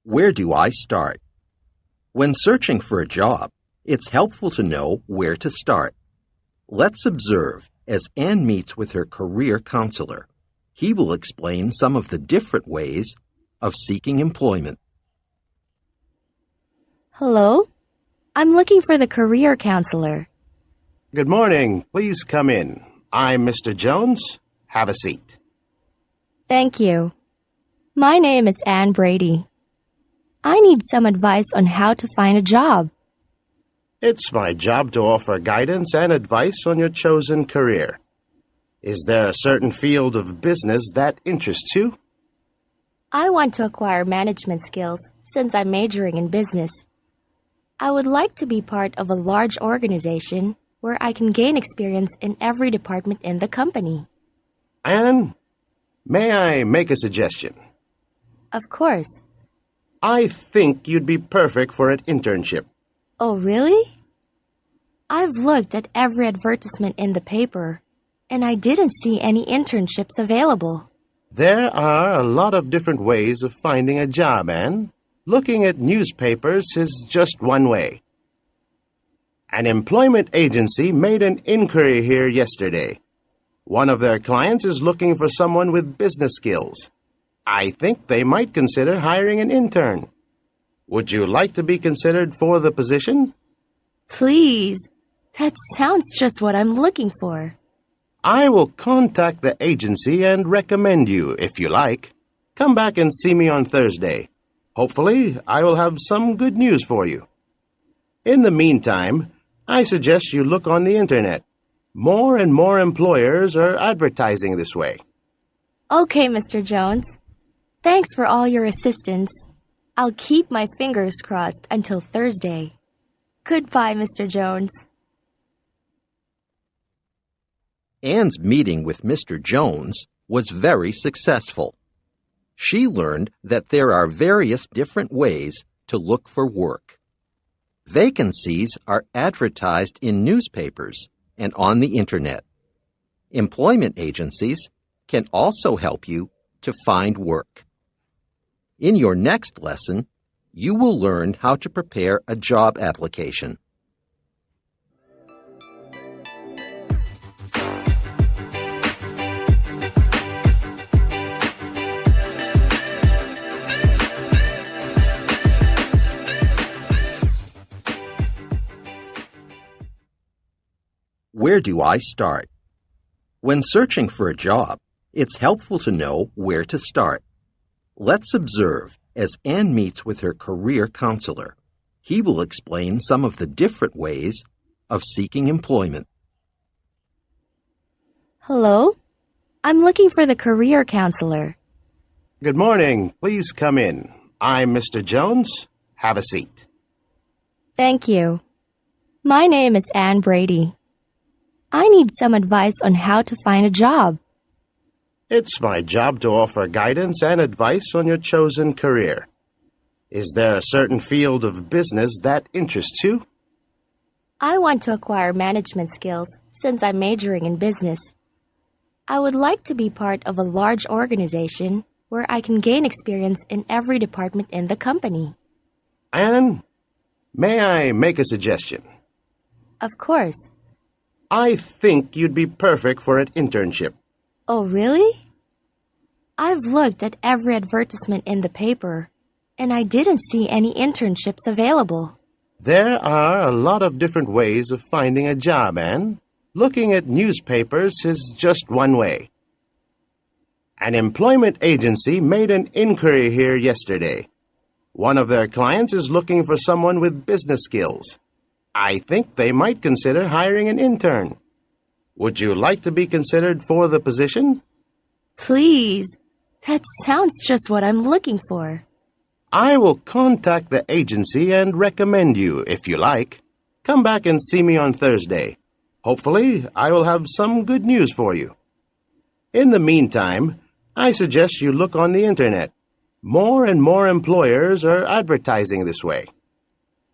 Where do I start? When searching for a job, it's helpful to know where to start. Let's observe as Anne meets with her career counselor. He will explain some of the different ways of seeking employment. Hello? I'm looking for the career counselor. Good morning. Please come in. I'm Mr. Jones. Have a seat. Thank you. My name is Anne Brady. I need some advice on how to find a job. It's my job to offer guidance and advice on your chosen career. Is there a certain field of business that interests you? I want to acquire management skills since I'm majoring in business. I would like to be part of a large organization where I can gain experience in every department in the company. Anne, may I make a suggestion? Of course. I think you'd be perfect for an internship. Oh, really? I've looked at every advertisement in the paper, and I didn't see any internships available. There are a lot of different ways of finding a job, Anne. Looking at newspapers is just one way. An employment agency made an inquiry here yesterday. One of their clients is looking for someone with business skills. I think they might consider hiring an intern. Would you like to be considered for the position? Please. That sounds just what I'm looking for. I will contact the agency and recommend you if you like. Come back and see me on Thursday. Hopefully, I will have some good news for you. In the meantime, I suggest you look on the Internet. More and more employers are advertising this way. Okay, Mr. Jones. Thanks for all your assistance. I'll keep my fingers crossed until Thursday. Goodbye, Mr. Jones. Anne's meeting with Mr. Jones was very successful. She learned that there are various different ways to look for work. Vacancies are advertised in newspapers and on the Internet. Employment agencies can also help you to find work. In your next lesson, you will learn how to prepare a job application. Where do I start? When searching for a job, it's helpful to know where to start. Let's observe as Anne meets with her career counselor. He will explain some of the different ways of seeking employment. Hello? I'm looking for the career counselor. Good morning. Please come in. I'm Mr. Jones. Have a seat. Thank you. My name is Anne Brady. I need some advice on how to find a job. It's my job to offer guidance and advice on your chosen career. Is there a certain field of business that interests you? I want to acquire management skills since I'm majoring in business. I would like to be part of a large organization where I can gain experience in every department in the company. Anne, may I make a suggestion? Of course. I think you'd be perfect for an internship. Oh, really? I've looked at every advertisement in the paper, and I didn't see any internships available. There are a lot of different ways of finding a job, Anne. Looking at newspapers is just one way. An employment agency made an inquiry here yesterday. One of their clients is looking for someone with business skills. I think they might consider hiring an intern. Would you like to be considered for the position? Please. That sounds just what I'm looking for. I will contact the agency and recommend you if you like. Come back and see me on Thursday. Hopefully, I will have some good news for you. In the meantime, I suggest you look on the Internet. More and more employers are advertising this way.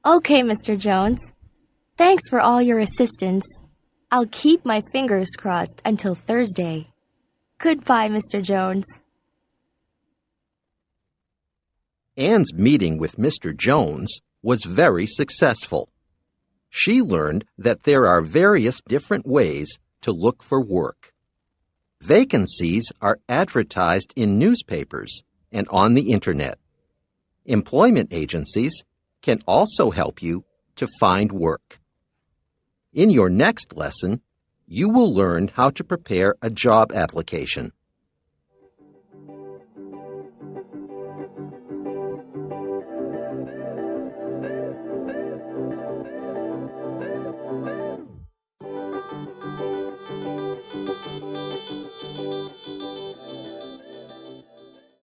Okay, Mr. Jones. Thanks for all your assistance. I'll keep my fingers crossed until Thursday. Goodbye, Mr. Jones. Anne's meeting with Mr. Jones was very successful. She learned that there are various different ways to look for work. Vacancies are advertised in newspapers and on the Internet. Employment agencies can also help you to find work. In your next lesson, you will learn how to prepare a job application.